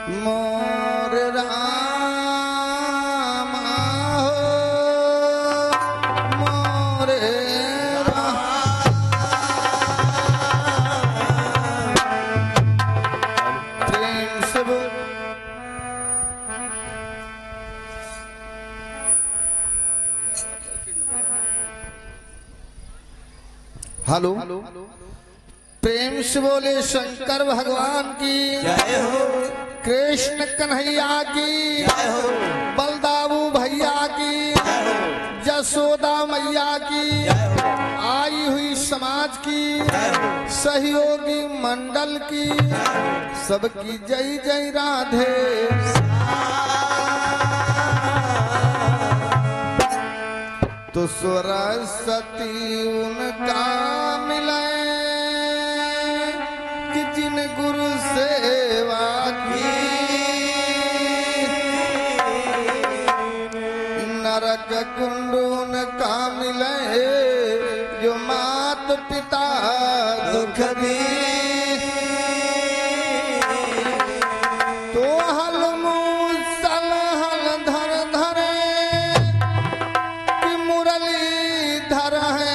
मोर रामा हो मोरे प्रेम से बोल। हेलो प्रेम से बोले शंकर भगवान की जय हो, कृष्ण कन्हैया की जय हो, बलदाऊ भैया की यशोदा मैया की आई हुई समाज की सहयोगी मंडल की सबकी जय जय राधे। तो सरस्वती उनका मिले कि जिन गुरु सेवा की नरक कुंड उनका मिले जो मात पिता दुख दी। तो हल मूसल हल धर धरे कि मुरली धर है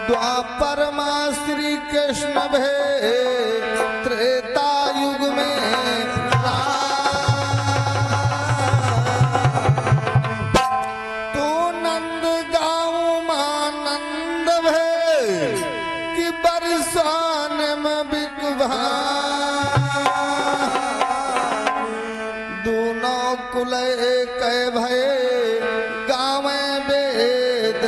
द्वापर मां श्री कृष्ण भे त्रेता युग में तो नंद गाँव मां नंद भे कि बरसान में बिकभा दोनों कुल एक भय गाँव वेद।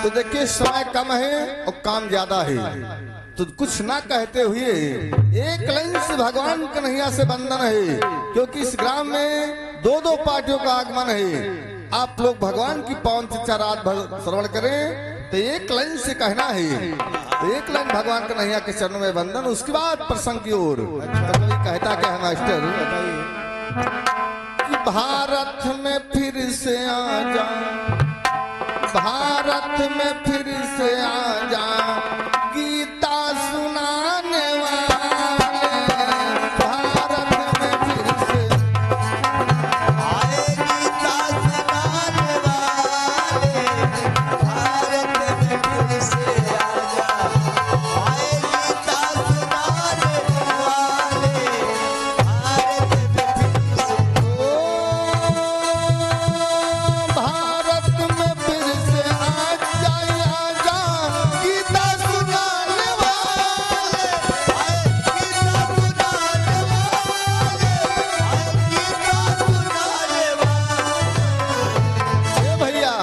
तो देखिए समय कम है और काम ज्यादा है तो कुछ ना कहते हुए एक लाइन से भगवान कन्हैया से बंधन है क्योंकि इस ग्राम में दो दो पार्टियों का आगमन है। आप लोग भगवान की पावन चर्चा रात भर श्रवण करें तो एक लाइन से कहना है तो एक लाइन भगवान कन्हैया के चरणों में बंधन उसके बाद प्रसंग की ओर। तो कहता क्या है मास्टर कि भारत में फिर से आ जा भारत में फिर से आ जा गीता सुनाने वाले भारत में फिर से आए गीता सुनाने वाले भारत में फिर से आजा। आए गीता सुनाने वाले भारत में फिर से ओ भारत में फिर से आ जा गीता सुनाने वाले। आए गीता सुनाने वाले, आए गीता सुनाने वाले। ए भैया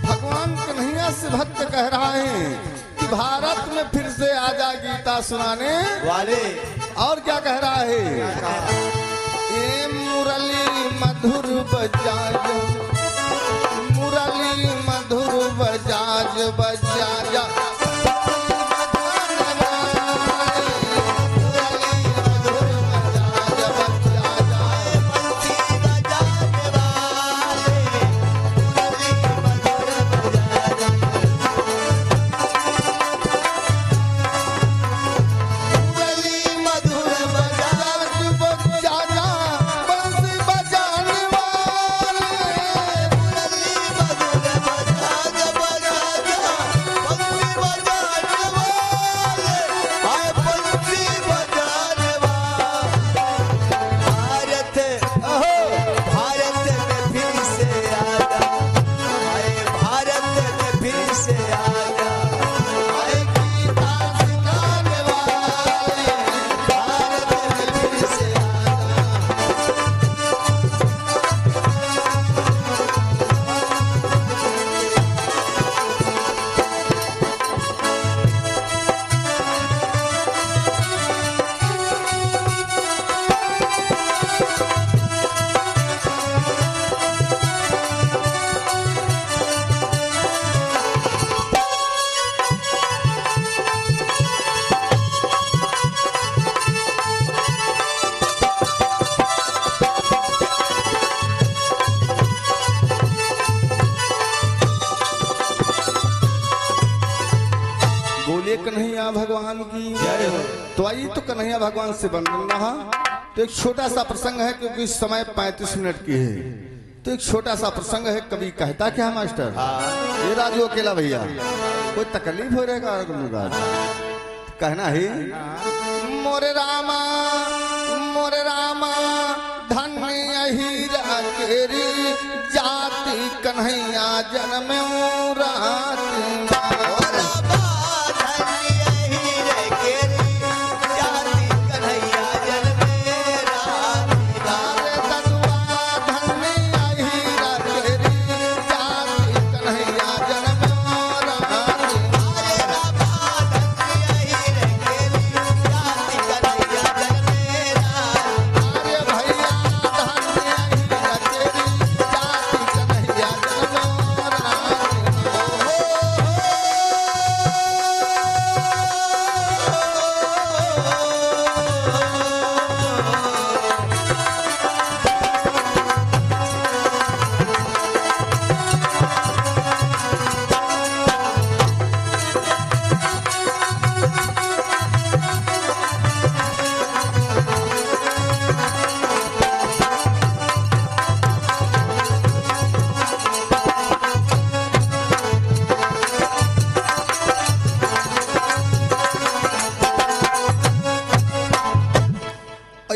भगवान कन्हैया से भक्त कह रहा है कि भारत में फिर से आजा गीता सुनाने वाले और क्या कह रहा है ये मुरली मधुर बजाज मुरली मधुर बजाज बजाजा बोले कन्हैया भगवान की जय हो। तो आइए तो कन्हैया भगवान से बंधन रहा। तो एक छोटा सा प्रसंग है क्योंकि इस समय 35 मिनट की है। तो एक छोटा सा प्रसंग है। कभी कहता क्या है मास्टर, ये राजू अकेला भैया कोई तकलीफ हो रहेगा कहना है मोरे रामा धन्य हीरा केरी जाति कन्हैया जन्म रात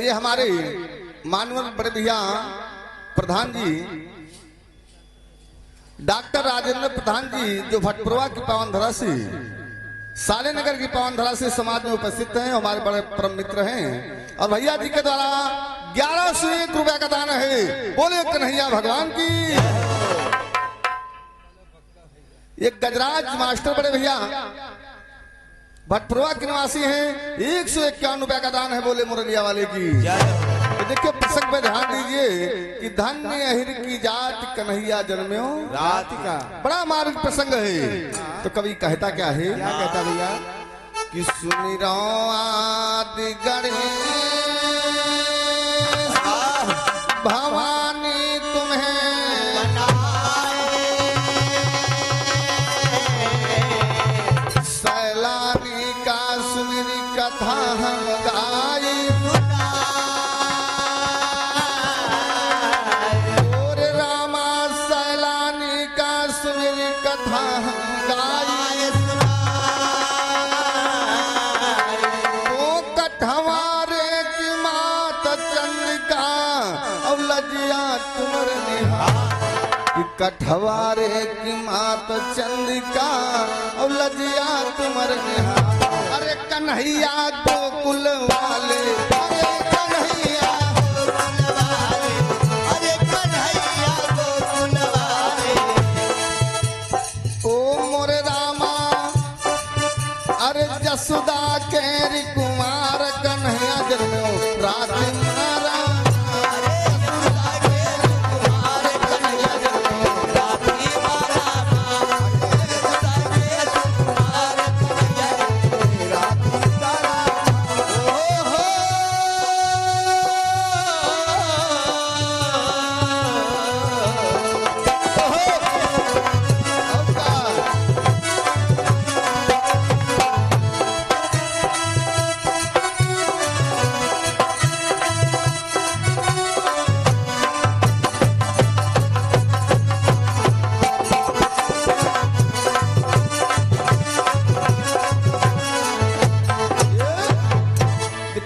हमारे माननीय बड़े भैया प्रधान जी डॉक्टर राजेंद्र प्रधान जी जो भटपुरवा की पावन धरा से साले नगर की पावन धरा से समाज में उपस्थित हैं, हमारे बड़े परम मित्र हैं। और भैया जी के द्वारा 1101 रुपया का दान है। बोले कन्हैया भगवान की। एक गजराज मास्टर बड़े भैया भटपुरवा के निवासी हैं, 151 रुपया का दान है। बोले मुरलिया वाले की। तो देखिए प्रसंग पे ध्यान दीजिए कि धन्य अहिर की जात कन्हैया जन्म्यो रात का बड़ा मार्ग प्रसंग है। तो कवि कहता क्या है, क्या कहता भैया कि सुनी रो आदि गणेश भवानी तुम्हें सैलानी का सुमिरी कथा हम गाई और रामा सैलानी का सुमिरी कथा हम गाई तो कठवारे की मात चंद्रिका अब लजिया तुमर निहार कि कठवारे की मात चंद्रिका अब लजिया तुमर निहार। अरे कन्हैया गोकुल वाले अरे कन्हैया गोकुल वाले, अरे कन्हैया गोकुल वाले। ओ मोरे रामा अरे जसुदा केरी कुमार कन्हैया जन्म्यो रात मारा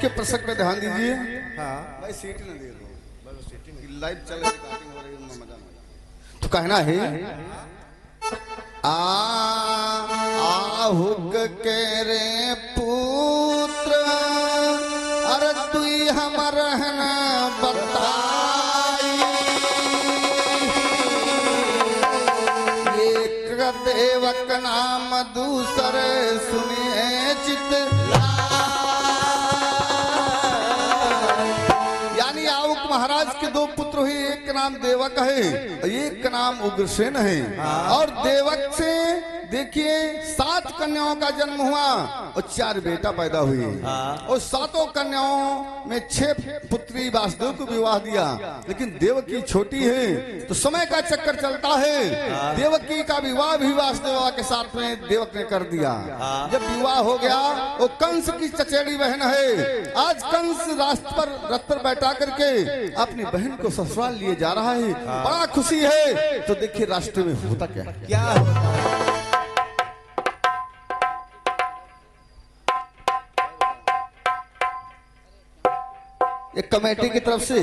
प्रसंग पे ध्यान दीजिए। हाँ भाई सीट न दे दो, लाइव चल रही रिकॉर्डिंग हो रही है, मजा तो कहना है आहुक के रे पुत्र अरे तू हमर रहना बताई एक देवक नाम दूसरे सुनिए चित महाराज के दो पुत्र हुए, एक का नाम देवक है और एक का नाम उग्रसेन है। और देवक से देखिए 7 कन्याओं का जन्म हुआ और 4 बेटा पैदा हुए। और 7 कन्याओं में 6 पुत्री वासुदेव को विवाह दिया, लेकिन देवकी छोटी है तो समय का चक्कर चलता है। देवकी का विवाह भी वासुदेव के साथ में देवक ने कर दिया। जब विवाह हो गया, वो कंस की चचेरी बहन है। आज कंस रथ पर बैठा करके अपनी बहन को ससुराल लिए जा रहा है, बड़ा खुशी है। तो देखिए रास्ते में होता क्या है। क्या होता है? एक कमेटी की तरफ से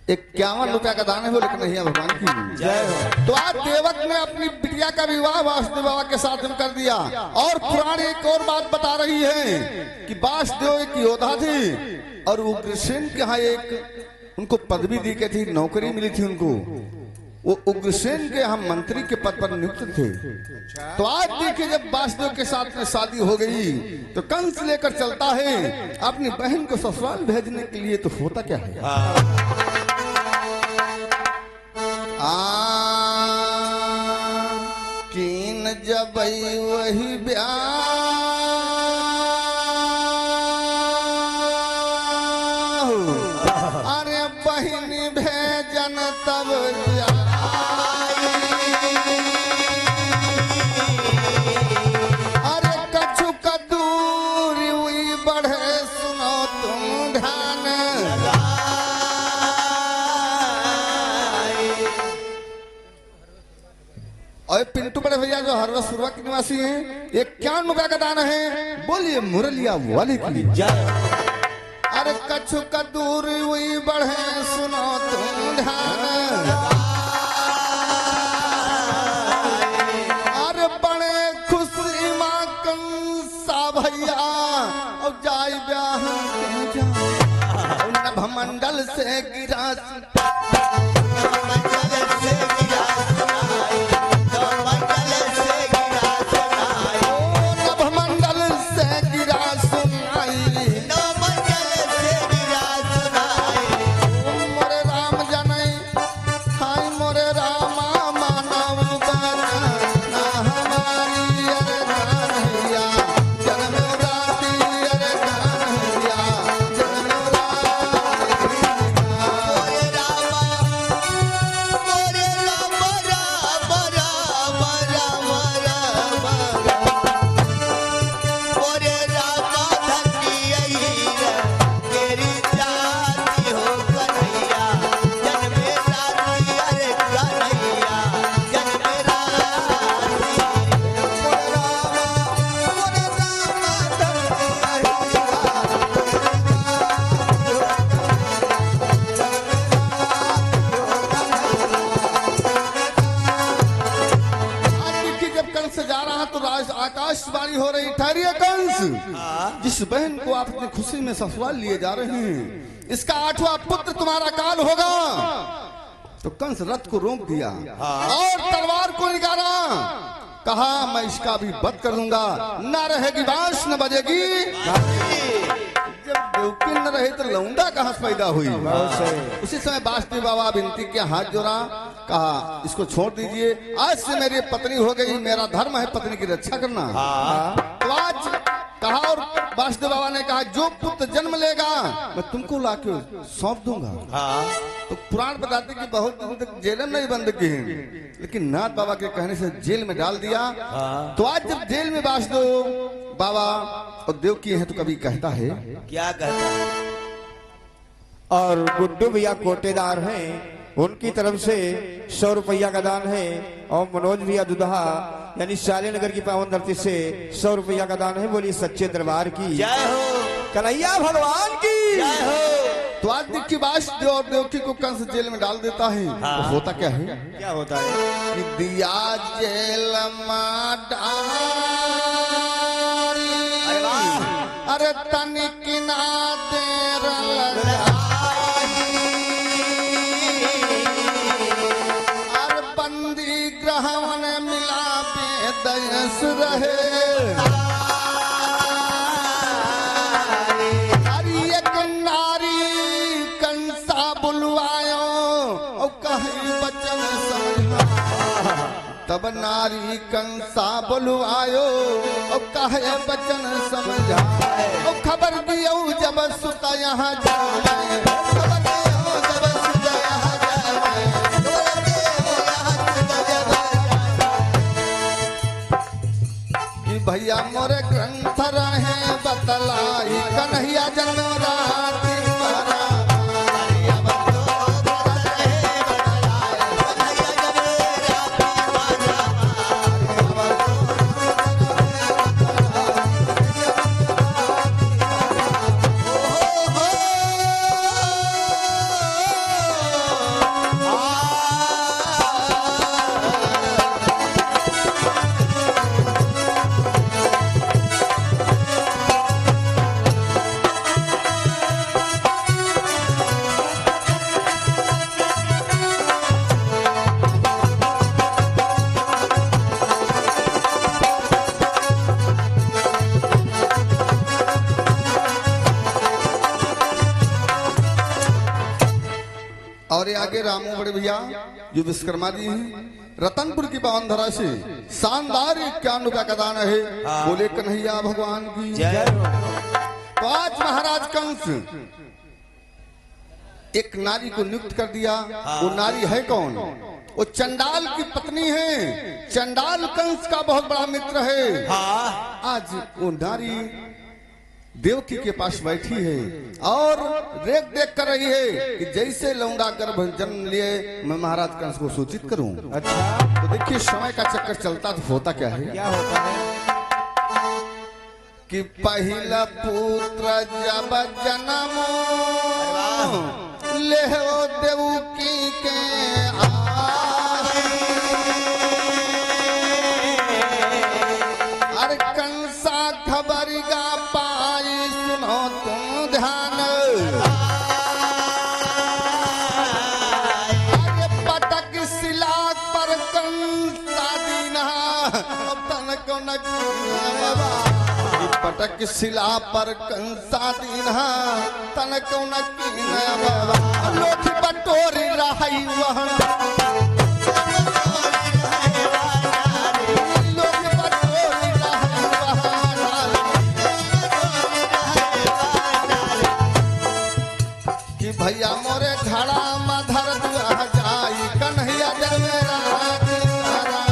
51 रुपया का दान है, वो लेकर नहीं है भगवान की जय हो। तो आज देवक ने अपनी बिटिया का विवाह वासुदेव बाबा के साथ में कर दिया। और पुराण एक और बात बता रही है कि वासुदेव एक योद्धा थे और उग्रसेन के यहाँ एक उनको पदवी दी गई थी, नौकरी मिली थी उनको। वो उग्रसेन के हम मंत्री के पद पर नियुक्त थे। तो आज देखिए जब वासुदेव के साथ में शादी हो गई तो कंस लेकर चलता है अपनी बहन को ससुराल भेजने के लिए। तो होता क्या है, कीन जब वही ब्याह अरे बहन भेजन तब अरे कछु कदूरी हुई बढ़े सुनो तुम ध्यान। और पिंटू बड़े भैया जो हर सुरवा के निवासी हैं, 51 रुपया का दान है। बोलिए मुरलिया वाले की जय। अरे कछु कदूर हुई बढ़े सुनो तुम ध्यान। अरे बड़े खुशी माँ कंसा भैया और जाय ब्याह नभमंडल से गिरा आकाशवाणी हो रही, ठहरिए कंस, जिस बहन को आप अपनी खुशी में ससुराल लिए जा रहे हैं इसका 8वां पुत्र तुम्हारा काल होगा। तो कंस रथ को रोक दिया और तलवार को निकाला, कहा मैं इसका भी वध कर दूंगा, न रहेगी बांस न बजेगी। जब बेवकी न रहे तो लौंडा कहां से पैदा हुई। उसी समय वासुदेव बाबा विनती के हाथ जोड़ा, कहा इसको छोड़ दीजिए, आज से मेरी पत्नी हो गई, मेरा धर्म है पत्नी की रक्षा करना। तो आज कहा और वासुदेव बाबा ने कहा जो पुत्र जन्म लेगा मैं तुमको लाके सौंप दूंगा। तो पुराण बताते कि बहुत दिन तक जेल में नहीं बंद किए, लेकिन नाथ बाबा के कहने से जेल में डाल दिया। तो आज जब जेल में वासुदेव बाबा और देवकी है तो कभी कहता है, क्या कहता है? और गुड्डू भैया कोटेदार हैं, उनकी तरफ से 100 रुपया का दान है। और मनोज भैया दुधा यानी शालीनगर की पावन धरती से 100 रुपया का दान है। बोली सच्चे दरबार की जय हो, कन्हैया भगवान की जय हो। तो आज की वासुदेव और देवकी को कंस जेल में डाल देता है। तो होता क्या है, क्या होता है कि दिया जेल में डाली, अरे तनिक ना देर लगाई, अरे बंदी ग्रह में मिला बेदयस रहे। अरे एक नारी कंसा तब नारी कंसा बोलवायो और कहे बचन समझाए और खबर दियो जब सुता यहाँ जाए खबर दियो जब सुता यहाँ जाए खबर दियो यहाँ सुता जाए कि भैया मोरे ग्रंथ रहे बतलाई कन्हैया जन्म राति और आगे रामू बड़े भैया जो विश्वकर्मा जी हैं रतनपुर की पावन धरा से शानदार 51 रुपया का दान है। बोले कन्हैया भगवान की जय। तो आज महाराज कंस एक नारी को नियुक्त कर दिया। वो नारी है कौन? वो चंडाल की पत्नी है। चंडाल कंस का बहुत बड़ा मित्र है। आज वो नारी देवकी के पास बैठी है और देख देख कर रही है कि जैसे लौंडा गर्भ जन्म लिए मैं महाराज कंस को सूचित करूं। अच्छा, तो देखिए समय का चक्कर चलता तो होता क्या है, क्या होता है कि पहला पुत्र जब जन्मो ले देवकी के अरे कंसा खबर गा पाई सुनो तुम ध्यान अरे पटक शिला पर कंसा दीना तन को न पटक शिला पर कंसा दीना तन को न लोथ बटोरी रही वहन भैया मोरे घड़ा मधर दुआ जाई कन्हैया जन्म राति तारा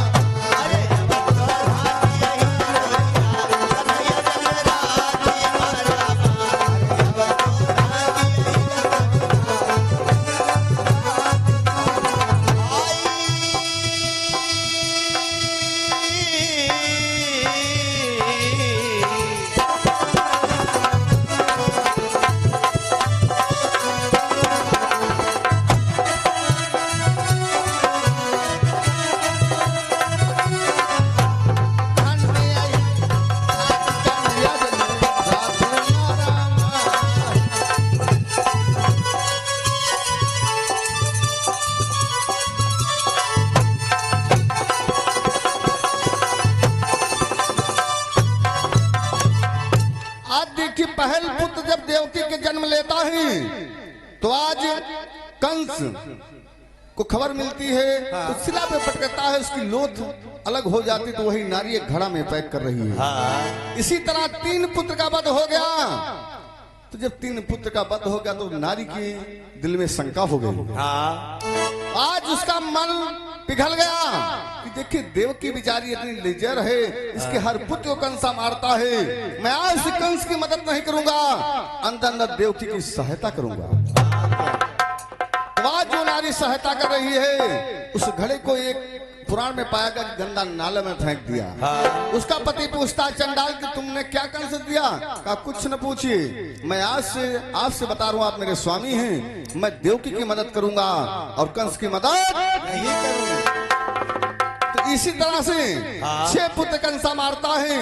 पहल पुत्र जब देवकी के जन्म लेता है तो आज कंस को खबर मिलती है तो शिला पे पटकता है, उसकी लोथ अलग हो जाती तो वही नारी एक घड़ा में पैक कर रही है। इसी तरह 3 पुत्र का वध हो गया। तो जब 3 पुत्र का वध हो गया तो नारी की दिल में शंका हो गई। आज उसका मन पिघल गया कि देखिए देवकी बेचारी इतनी लेजर है, इसके हर पुत्र को कंसा मारता है। मैं आज से कंस की मदद नहीं करूंगा, अंदर अंदर देवकी की सहायता करूंगा। तो आज जो नारी सहायता कर रही है उस घड़े को एक पुराण में पाया गया गंदा नाले में फेंक दिया। उसका पति पूछता चंडाल कि तुमने क्या कंस दिया? कहा कुछ न पूछिए, मैं आज से आपसे बता रहा हूं, आप मेरे स्वामी हैं, मैं देवकी की मदद करूंगा और कंस की मदद नहीं करूंगा। तो इसी तरह से 6 पुत्र कंसा मारता है।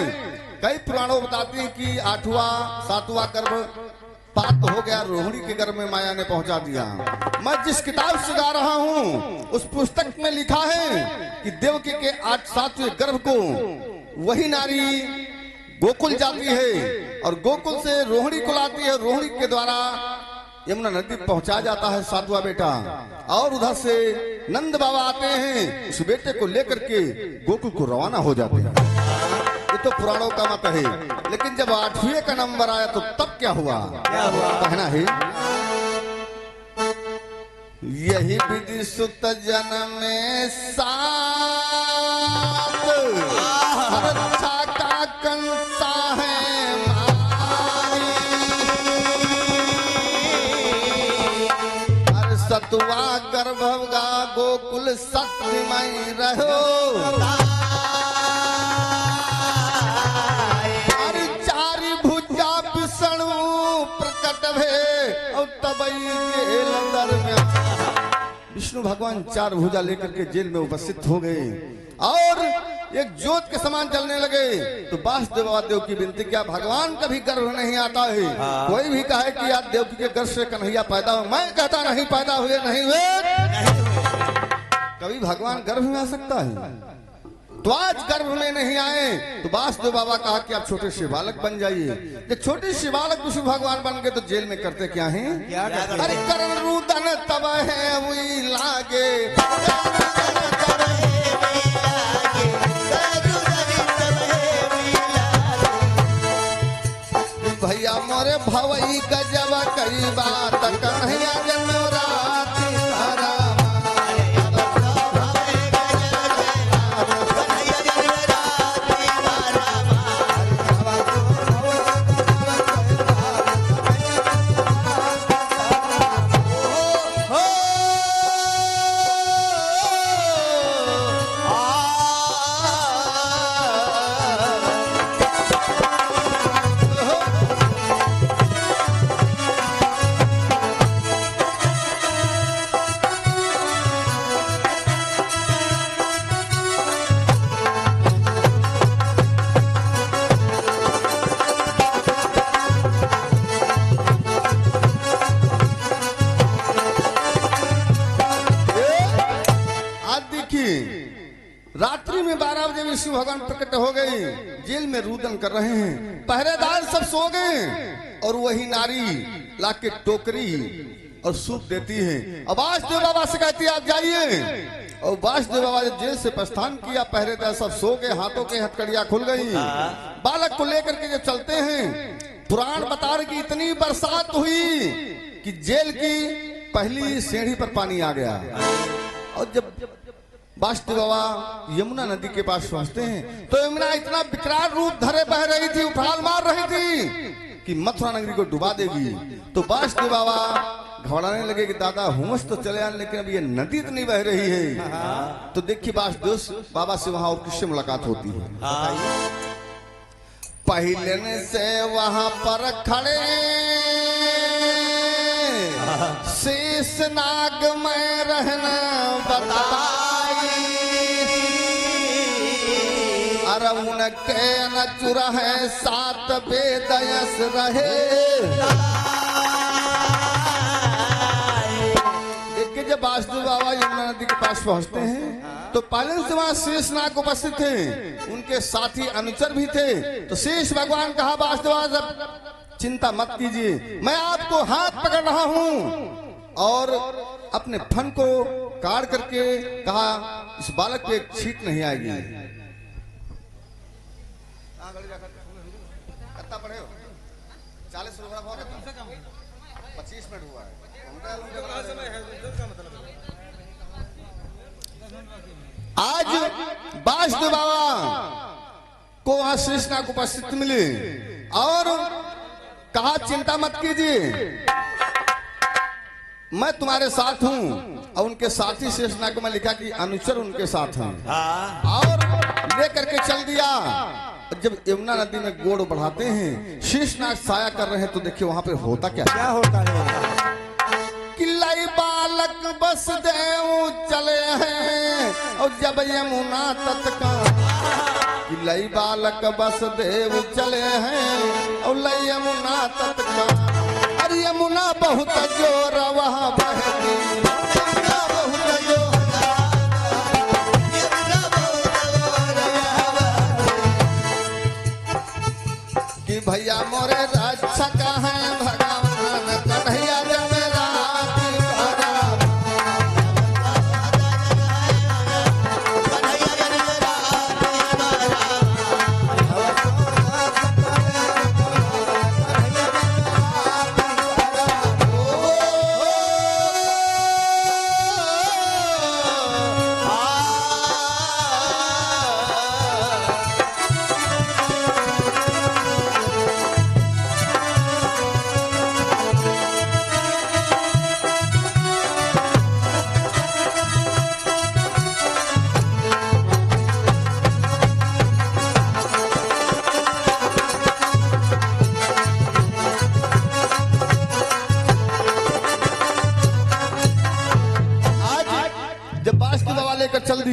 कई पुराणों बताते हैं कि 8वां 7वां गर्भ पात हो गया, रोहिणी के गर्भ में माया ने पहुंचा दिया। मैं जिस किताब से गा रहा हूं उस पुस्तक में लिखा है कि देवकी के 7वें गर्भ को वही नारी गोकुल जाती है और गोकुल से रोहिणी को लाती है। रोहिणी के द्वारा यमुना नदी पहुंचा जाता है सातवां बेटा, और उधर से नंद बाबा आते हैं, उस बेटे को लेकर के गोकुल को रवाना हो जाते हैं। ये तो पुराणों का मत है, लेकिन जब 8वें का नंबर आया तो तब क्या हुआ? कहना है, यही विधि सुत जन्म सात रक्षा का कंसा है सतुआ गर्भगा गोकुल सत्यमय रहो, अरे चारि भुजा विष्णु प्रकट भे और तबई जेल अंदर में विष्णु भगवान 4 भुजा लेकर के जेल में उपस्थित हो गए और एक ज्योत के समान जलने लगे। तो वासुदेव देव की विनती, क्या भगवान कभी गर्भ नहीं आता है? कोई भी कहे कि यार देवकी के गर्भ से कन्हैया पैदा हो, मैं कहता नहीं पैदा हुए, नहीं हुए। कभी भगवान गर्भ में आ सकता है? तो आज गर्भ में नहीं आए तो वासुदेव बाबा कहा कि आप छोटे से बालक बन जाइए। जब छोटे से बालक विष्णु भगवान बन गए तो जेल में करते क्या हैं? अरे करण रुदन तब है वही लागे, भैया मोरे भवई गजब कई बात कन्हैया जनोरात हरा रात्रि में 12 बजे विष्णु भगवान प्रकट हो गए, जेल में रुदन कर रहे हैं, पहरेदार सब सो गए और वही नारी लाके टोकरी और सूप देती है। अब वासुदेव बाबा से कहती है आप जाइए, और वासुदेव बाबा ने जेल से प्रस्थान किया, पहरेदार सब सो गए, हाथों की हथकड़ियां खुल गई। बालक को लेकर के जब चलते हैं, पुराण बता रहे कि इतनी बरसात हुई कि जेल की पहली सीढ़ी पर पानी आ गया। और जब वासुदेव बाबा यमुना नदी के पास पहुंचते हैं तो यमुना इतना विकराल रूप धरे बह रही थी, उफाल मार रही थी कि मथुरा नगरी को डुबा देगी। तो वासुदेव बाबा घबराने लगे कि दादा हुमस तो चले आए, लेकिन अब ये नदी तो नहीं बह रही है। तो देखिए वासुदेव बाबा से वहां और किससे मुलाकात होती है। पहले से वहां पर खड़े शेष नाग में रहना बताई, अरे उनके न चुरा है 7 बेदयस रहे। देखिए जब वासुदेव बाबा यमुना नदी के पास पहुंचते हैं तो पहले से वहां शेष नाग उपस्थित थे, उनके साथी अनुचर भी थे। तो शेष भगवान कहा वासुदेव बाबा चिंता मत कीजिए, मैं आपको हाथ पकड़ रहा हूं, और अपने फन को काट करके कहा इस बालक पे एक छींट नहीं आएगी। कितना पढ़े हो? 40 रुपया 25 मिनट हुआ है। आज वासुदेव बाबा को वहां शेषनाग को उपस्थित मिले और कहा चिंता मत कीजिए, मैं तुम्हारे साथ हूं। और उनके साथी शेषनाग को मैं लिखा कि अनुचर उनके साथ हैं, और लेकर के चल दिया। जब यमुना नदी में गोड़ बढ़ाते हैं, शेषनाग साया कर रहे हैं, तो देखिए वहां पे होता क्या होता है। किलाई बालक बस देव चले हैं, और जब यमुना तट का किलाई बालक बस देव चले हैं, और यमुना तट का अरे यमुना बहुत जोर वहां बहती, बहुत जोर कि भैया मोरे रक्षक है भगवान कन्हैया जब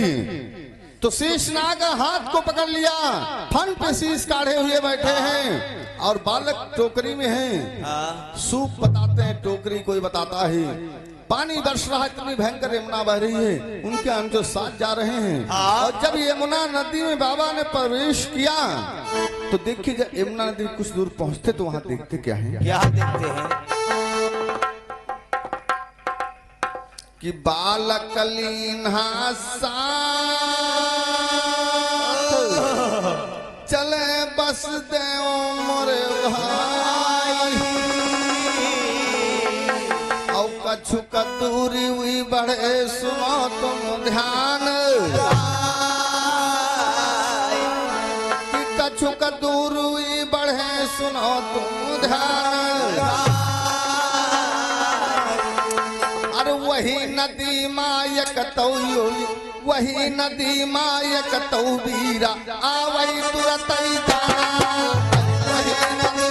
दी तो शेषनाग हाथ को पकड़ लिया, फन पे शीश काढ़े हुए बैठे हैं और बालक टोकरी में हैं। हाँ सूप बताते हैं, टोकरी कोई बताता है। पानी बरस रहा है, इतनी भयंकर यमुना बह रही है, उनके अंजो साथ जा रहे हैं। और जब यमुना नदी में बाबा ने प्रवेश किया तो देखिए, जब यमुना नदी कुछ दूर पहुंचते तो वहां देखते क्या है क्या देखते हैं? कि बालक लीन्हा साथ चले बस दे मोरे भाई, औ कछु दूरी हुई बढ़े सुनो तुम ध्यान, कि कछु दूर हुई बढ़े सुनो तुम ध्यान। अरे वही नदी मायक तो वही नदी मायक तो बीरा आवई तुरत ही जाना, वही नदी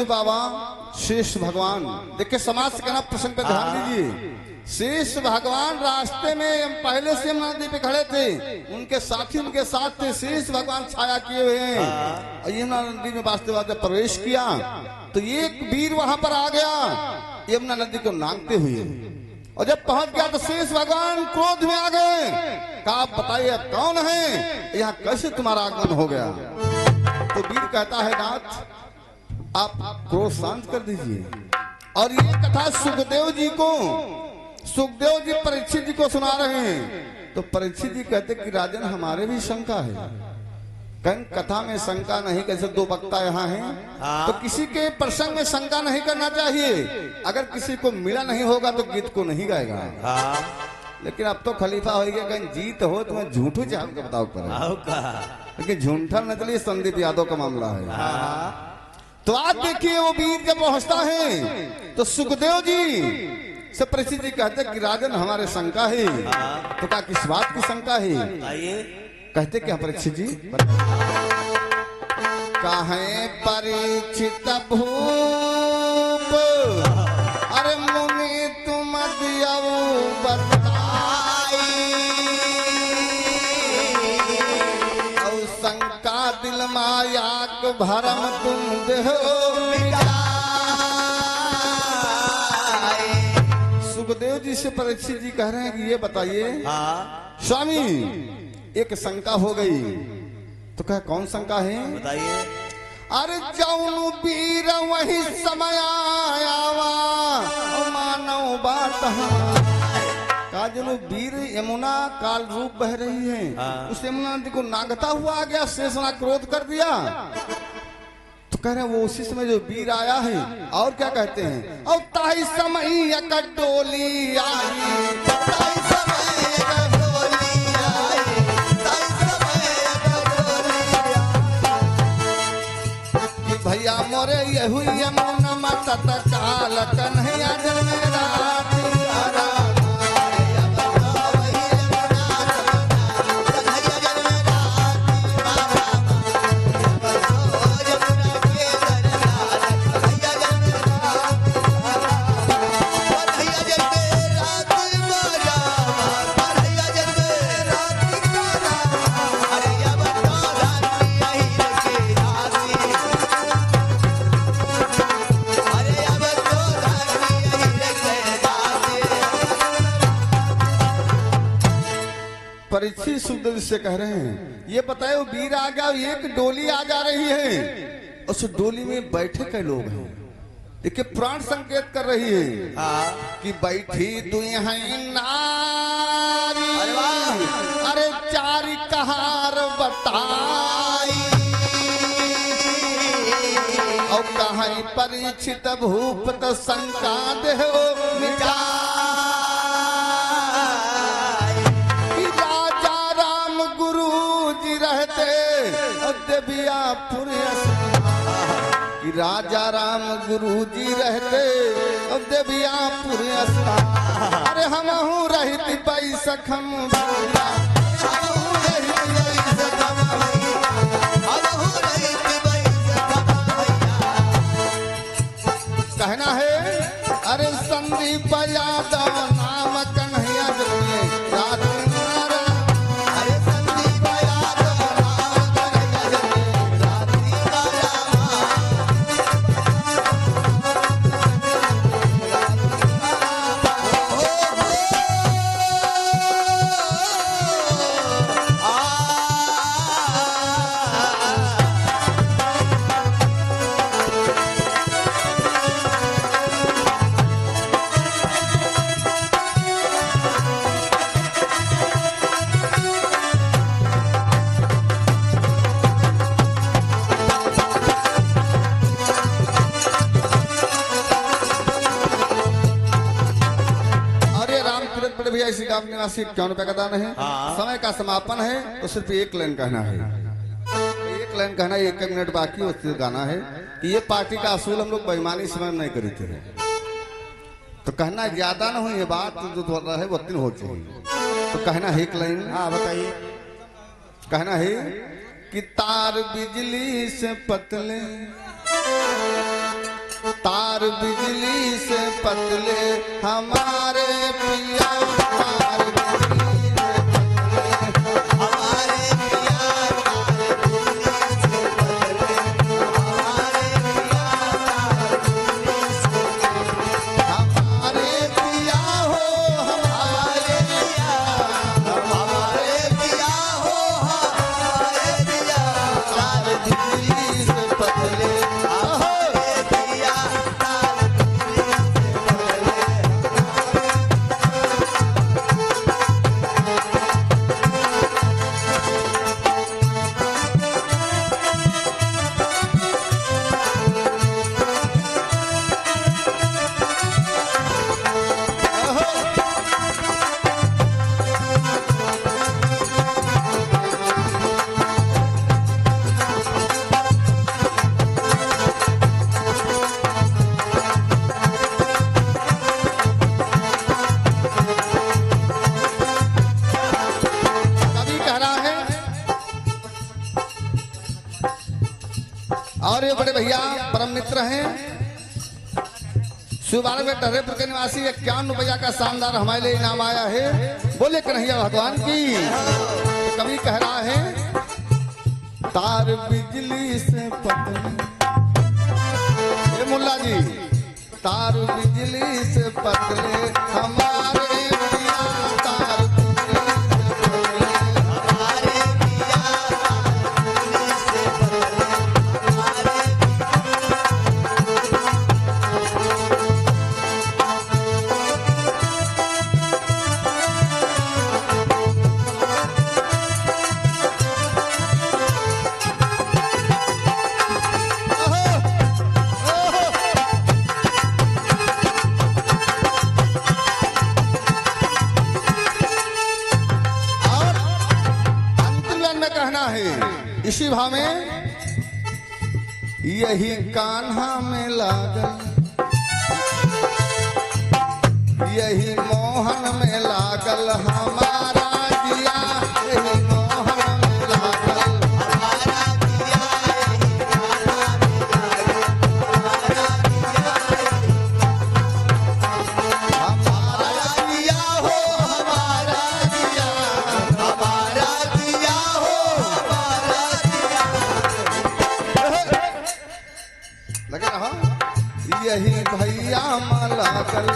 बाबा शेष भगवान, देखिए समाज से कहना प्रसंग पे ध्यान दीजिए। शेष भगवान रास्ते में पहले से यमुना नदी पे खड़े थे, उनके साथी उनके साथ थे। शेष भगवान छाया किए हुए हैं और यमुना नदी में वास्तव प्रवेश किया तो एक वीर वहां पर आ गया यमुना नदी को नांगते हुए, और जब पहुंच गया तो शेष भगवान क्रोध में आ गए। कहा आप बताइए आप कौन है, यहाँ कैसे तुम्हारा आगमन हो गया? तो वीर कहता है नाथ आप क्रोध शांत कर दीजिए। और ये कथा सुखदेव जी परीक्षित जी को सुना रहे हैं। तो परीक्षित जी कहते कि राजन हमारे भी शंका है, कहीं कथा में शंका नहीं, कैसे दो वक्ता यहाँ हैं तो किसी के प्रसंग में शंका नहीं करना चाहिए। अगर किसी को मिला नहीं होगा तो गीत को नहीं गाएगा। लेकिन अब तो खलीफा हो गया, कहीं जीत हो तो मैं झूठू चाह के बताओ पर, लेकिन झूठा न चलिए संदीप यादव का मामला है। तो आप देखिए वो वीर जब पहुंचता है तो सुखदेव जी से परीक्षित जी कहते कि राजन हमारे शंका है। तो क्या किस बात की शंका है? कहते क्या परीक्षित जी? कहे परीक्षित भूप अरे मुनि तुम दियाऊ बताई, और शंका दिल माया को भरम तुम देहो। सुखदेव जी से परीक्षित जी कह रहे हैं कि ये बताइए स्वामी एक शंका हो गई। तो क्या कौन शंका है बताइए? अरे जौनु वीर वही समय आयावा मानव बात का जनु वीर यमुना काल रूप बह रही है, उस यमुना नदी को नागता हुआ आ गया, शेषनाग क्रोध कर दिया। तो कह रहे हैं वो उसी समय जो वीर आया है। और क्या कहते हैं? और ताई समय एक डोली आई, ताई समय एक डोली आई, ताई समय एक डोली आई। कि भैया मोरे ये हुई यमुना माता काल कन्हैया जन्म रात परीक्षित सुखदेव से कह रहे हैं ये बताए वो वीर आ गया, एक डोली आ जा रही है, उस डोली में बैठे कई लोग हैं। देखिए प्राण संकेत कर रही है कि बैठी दुई नारी, अरे चारी कहार बताई, और कहीं परीक्षित भूपत शंका देहो मिटाई, कि राजा राम गुरु जी रहते देवियापुर, कि राजा राम गुरु जी रहते अब देवियापुर अस्पताल, अरे हमहू रहित पैसख हम भैया, हमहू रहित पैसख हम भैया, हमहू रहित पैसख हम भैया। कहना है अरे संदीप यादव नाम कन्हैया जन्मे रात मारा, अरे संदीप यादव नाम कन्हैया जन्मे रात मारा, भैया इसी गांव निवासी 51 रुपए का दान है। समय का समापन है तो सिर्फ एक लाइन कहना है, एक लाइन कहना है, 1 मिनट बाकी उससे गाना है कि ये पार्टी का असूल हम लोग बेईमानी समय नहीं करी थे, तो कहना ज्यादा ना हो, ये बात जो बोल रहा है वो उतनी हो चाहिए, तो कहना है एक लाइन। हाँ बताइए। कहना है कि तार बिजली से पतले, तार बिजली से पतले हमारे पिया, तार बिजली से पतले हमारे पिया, तार बिजली से पतले हमारे पिया, तार बिजली से पतले हमारे पिया हो, हमारे पिया, हमारे पिया हो, हमारे पिया, तार बिजली से पतले और ये बड़े भैया परम मित्र हैं सुबार में टहरेपुर के निवासी 51 रुपया का शानदार हमारे लिए इनाम आया है, बोले कन्हैया भगवान की। तो कभी कह रहा है तार बिजली से पतले, मुल्ला जी तार बिजली से पतले हमारे पिया, तार बिजली से पतले हमारे पिया, तार बिजली से पतले इसी भाव में यही कान्हा में लागल, यही मोहन में लागल हमारा जिया, यही मोहन में लागल हमारा जिया, यही कान्हा में लागल हमारा जिया, हमारा जिया हो, हमारा जिया, हमारा जिया हो, लगे रहा यही भैया माला कल,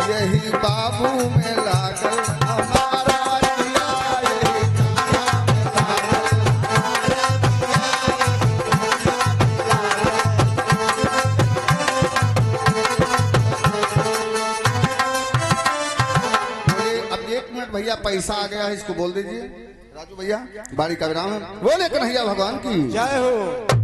यही बाबा भैया पैसा आ गया है, इसको बोल दीजिए। राजू भैया बाड़ी का विराम है। बोले कन्हैया भगवान की जय हो।